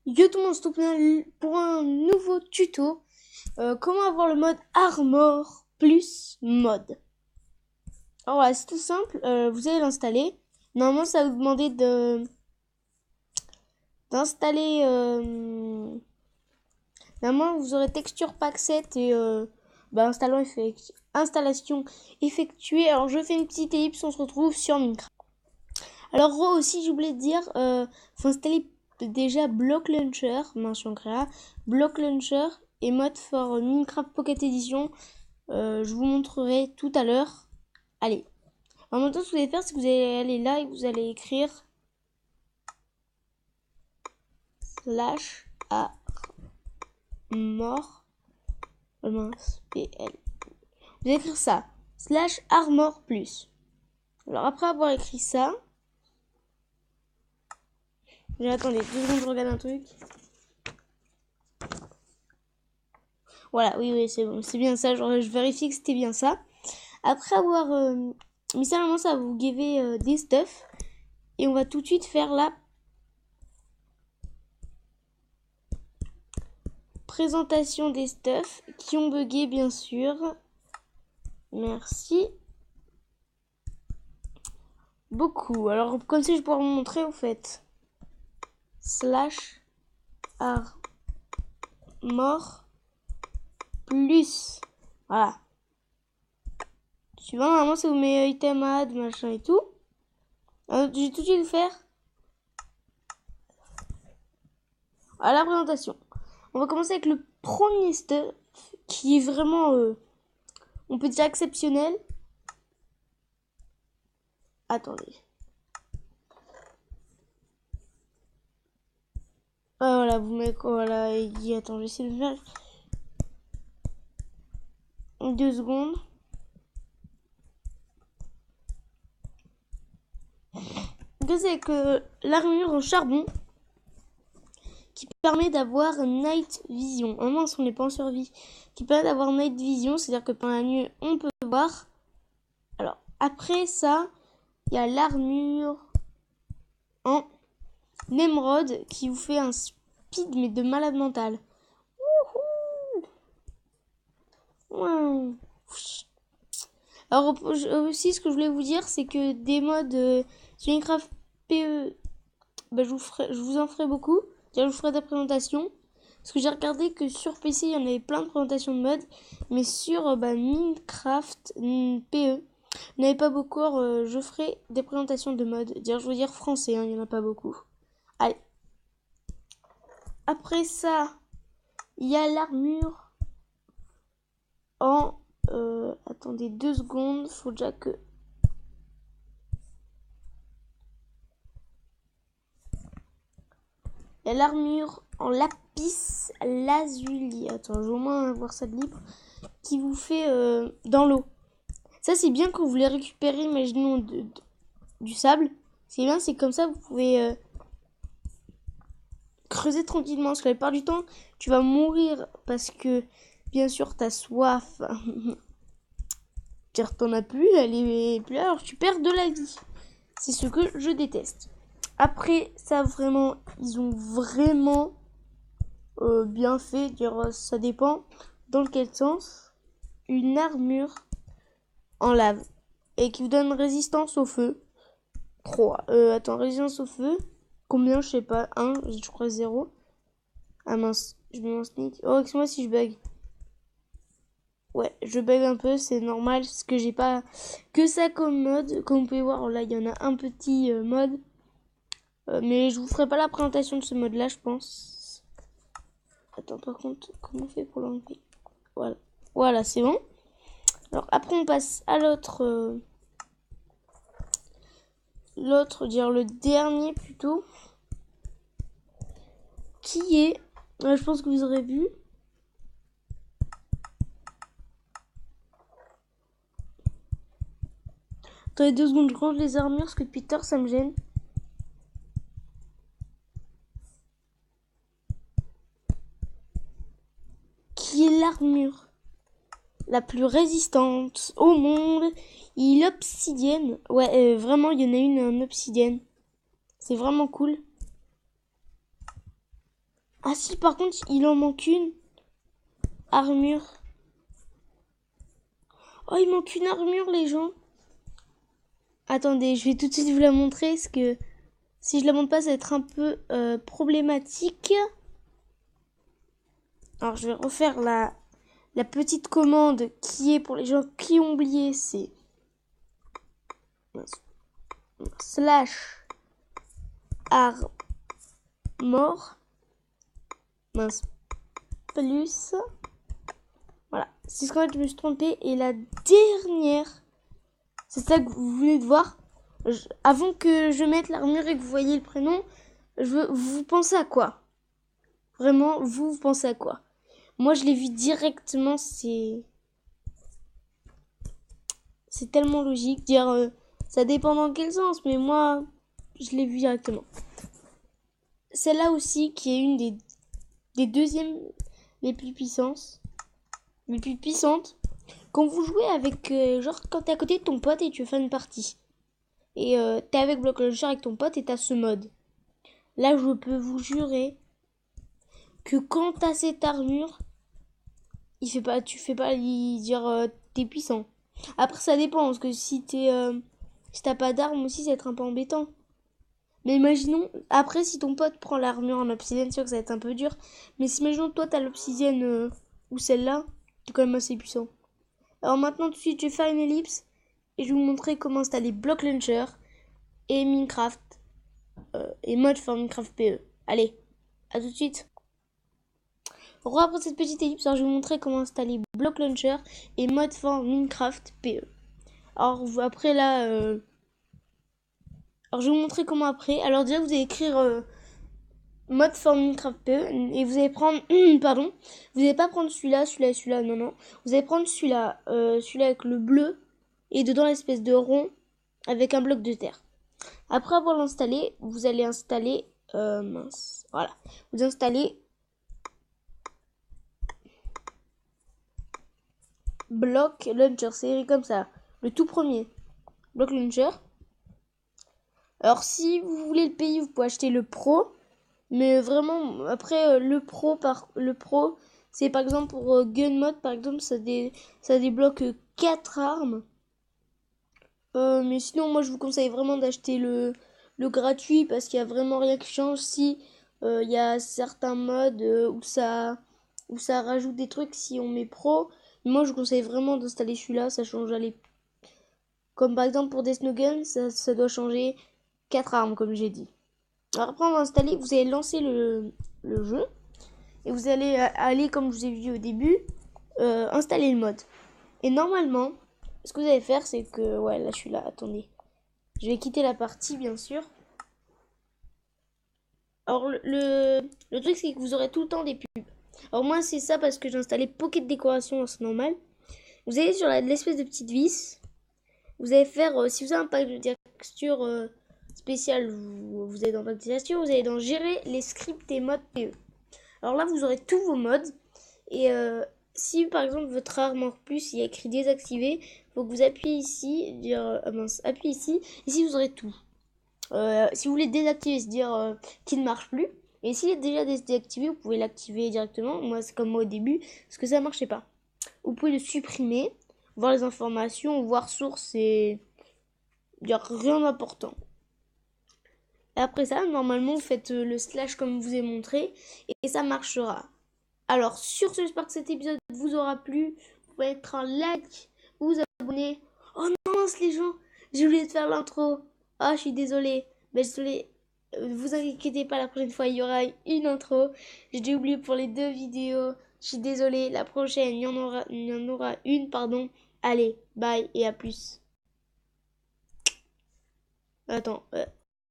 Yo tout le monde, c'est Toupin pour un nouveau tuto. Comment avoir le mode Armor plus mode. Alors voilà, c'est tout simple. Vous allez l'installer. Normalement, ça va vous demander d'installer. Normalement, vous aurez Texture Pack 7 et installation effectuée. Alors, je fais une petite ellipse. On se retrouve sur Minecraft. Alors, aussi, j'ai oublié de dire, faut installer déjà Block Launcher, mention créa, Block Launcher et mode for Minecraft Pocket Edition. Je vous montrerai tout à l'heure. Allez. En même temps, ce que vous allez faire, c'est que vous allez aller là et vous allez écrire slash a mort PL. Vous allez écrire ça, slash armor plus. Alors après avoir écrit ça, attendez, 2 secondes, je regarde un truc. Voilà, oui, c'est bon, c'est bien ça. Genre, je vérifie que c'était bien ça. Après avoir mis ça, normalement, ça va vous giver des stuff. Et on va tout de suite faire la présentation des stuff qui ont bugué, bien sûr. Merci beaucoup. Alors, comme ça, je pourrais vous montrer, au fait. Slash armor plus. Voilà. Suivant, normalement, ça vous met item add, machin et tout. Alors, je vais tout de suite faire à la présentation. On va commencer avec le premier stuff qui est vraiment, on peut dire exceptionnel. Attendez. Ah, voilà, vous mettez quoi, voilà, attends, j'essaie de faire 2 secondes. Donc c'est que l'armure en charbon qui permet d'avoir night vision. Au moins, on n'est pas en survie. Qui permet d'avoir night vision, c'est-à-dire que pendant la nuit, on peut voir. Alors, après ça, il y a l'armure en émeraude qui vous fait un speed, mais de malade mental. Wouhou. Alors, aussi, ce que je voulais vous dire, c'est que des modes sur Minecraft PE, je vous en ferai beaucoup. Je vous ferai des présentations. Parce que j'ai regardé que sur PC, il y en avait plein de présentations de mode. Mais sur Minecraft PE, il n'y en avait pas beaucoup. Je ferai des présentations de mode. Je veux dire français, il n'y en a pas beaucoup. Allez. Après ça, il y a l'armure en... attendez 2 secondes. Faut déjà que... Il y a l'armure en lapis lazuli. Attends, je vais au moins avoir ça de libre. Qui vous fait dans l'eau. Ça, c'est bien quand vous voulez récupérer, imaginons, du sable. C'est bien, c'est comme ça, vous pouvez creuser tranquillement. Parce que la plupart du temps, tu vas mourir parce que, bien sûr, t'as soif. T'en as plus, elle est plus là, alors tu perds de la vie. C'est ce que je déteste. Après, ça vraiment, ils ont vraiment bien fait. Dire, ça dépend dans quel sens. Une armure en lave et qui vous donne résistance au feu. 3. Attends, résistance au feu. Combien, je sais pas. 1, je crois 0. Ah mince, je mets mon sneak. Oh, excuse-moi si je bug. Ouais, je bug un peu, c'est normal, parce que j'ai pas que ça comme mode. Comme vous pouvez voir, là, il y en a un petit mode. Mais je vous ferai pas la présentation de ce mode-là, je pense. Attends, par contre, comment on fait pour l'enlever? Voilà. Voilà, c'est bon. Alors, après, on passe à l'autre... dire le dernier plutôt, qui est, je pense que vous aurez vu, attendez 2 secondes, je range les armures parce que depuis tard ça me gêne. Qui est l'armure la plus résistante au monde? Il est obsidienne. Ouais, vraiment, il y en a une en obsidienne. C'est vraiment cool. Ah si, par contre, il en manque une. Armure. Oh, il manque une armure, les gens. Attendez, je vais tout de suite vous la montrer, parce que si je la montre pas, ça va être un peu problématique. Alors, je vais refaire la petite commande qui est pour les gens qui ont oublié, c'est slash armor mince plus. Voilà, c'est ce qu'en fait je me suis trompée. Et la dernière, c'est ça que vous venez de voir. Avant que je mette l'armure et que vous voyez le prénom, vous pensez à quoi? Vraiment, vous pensez à quoi? Moi, je l'ai vu directement, c'est tellement logique. Dire, ça dépend dans quel sens, mais moi, je l'ai vu directement. Celle-là aussi, qui est une des deuxièmes les plus puissantes. Les plus puissantes. Quand vous jouez avec, genre, quand t'es à côté de ton pote et tu veux faire une partie. Et t'es avec Block Launcher avec ton pote et t'as ce mode. Là, je peux vous jurer que quand t'as cette armure, tu fais pas dire t'es puissant. Après, ça dépend, parce que si t'as pas d'arme aussi, ça va être un peu embêtant. Mais imaginons, après, si ton pote prend l'armure en obsidienne, c'est sûr que ça va être un peu dur. Mais si imaginons, toi, t'as l'obsidienne ou celle-là, t'es quand même assez puissant. Alors maintenant, tout de suite, je vais faire une ellipse et je vais vous montrer comment installer Block Launcher et Minecraft et mode for Minecraft PE. Allez, à tout de suite. Après cette petite ellipse, alors je vais vous montrer comment installer Block Launcher et mode for Minecraft PE. Alors après là, alors je vais vous montrer comment après. Alors déjà vous allez écrire mode for Minecraft PE et vous allez prendre, pardon, vous n'allez pas prendre celui-là, non non. Vous allez prendre celui-là, celui-là avec le bleu et dedans l'espèce de rond avec un bloc de terre. Après avoir l'installé, vous allez installer, voilà, vous installez Block Launcher, c'est comme ça, le tout premier Block Launcher. Alors si vous voulez le payer, vous pouvez acheter le Pro, mais vraiment après le Pro c'est par exemple pour Gun Mode par exemple, ça débloque 4 armes. Mais sinon moi je vous conseille vraiment d'acheter le gratuit parce qu'il y a vraiment rien qui change. Si il y a certains modes où ça rajoute des trucs si on met Pro. Moi je vous conseille vraiment d'installer celui-là, ça change comme par exemple pour des Snowguns, ça doit changer 4 armes comme j'ai dit. Alors après on va installer, vous allez lancer le jeu et vous allez aller comme je vous ai vu au début, installer le mode. Et normalement, ce que vous allez faire c'est que, ouais là je suis là, attendez. Je vais quitter la partie bien sûr. Alors le truc c'est que vous aurez tout le temps des pubs. Alors moi c'est ça parce que j'ai installé Pocket Décoration, c'est normal. Vous allez sur l'espèce de petite vis. Vous allez faire, si vous avez un pack de texture spécial, vous allez dans pack de texture, vous allez dans gérer les scripts et modes PE. Alors là, vous aurez tous vos modes. Et si par exemple votre armor plus il y a écrit désactivé, il faut que vous appuyez ici, dire appuyez ici. Ici vous aurez tout. Si vous voulez désactiver, c'est-à-dire qu'il ne marche plus. Et s'il est déjà désactivé, vous pouvez l'activer directement. Moi, c'est comme moi au début, parce que ça ne marchait pas. Vous pouvez le supprimer, voir les informations, voir source et il n'y a rien d'important. Et après ça, normalement, vous faites le slash comme je vous ai montré et ça marchera. Alors, sur ce, j'espère que cet épisode vous aura plu. Vous pouvez mettre un like, vous abonner. Oh non, mince les gens, j'ai oublié de faire l'intro. Ah, je suis désolée. Mais désolée, vous inquiétez pas, la prochaine fois, il y aura une intro. J'ai oublié pour les 2 vidéos. Je suis désolée, la prochaine, il y en aura une, pardon. Allez, bye et à plus. Attends.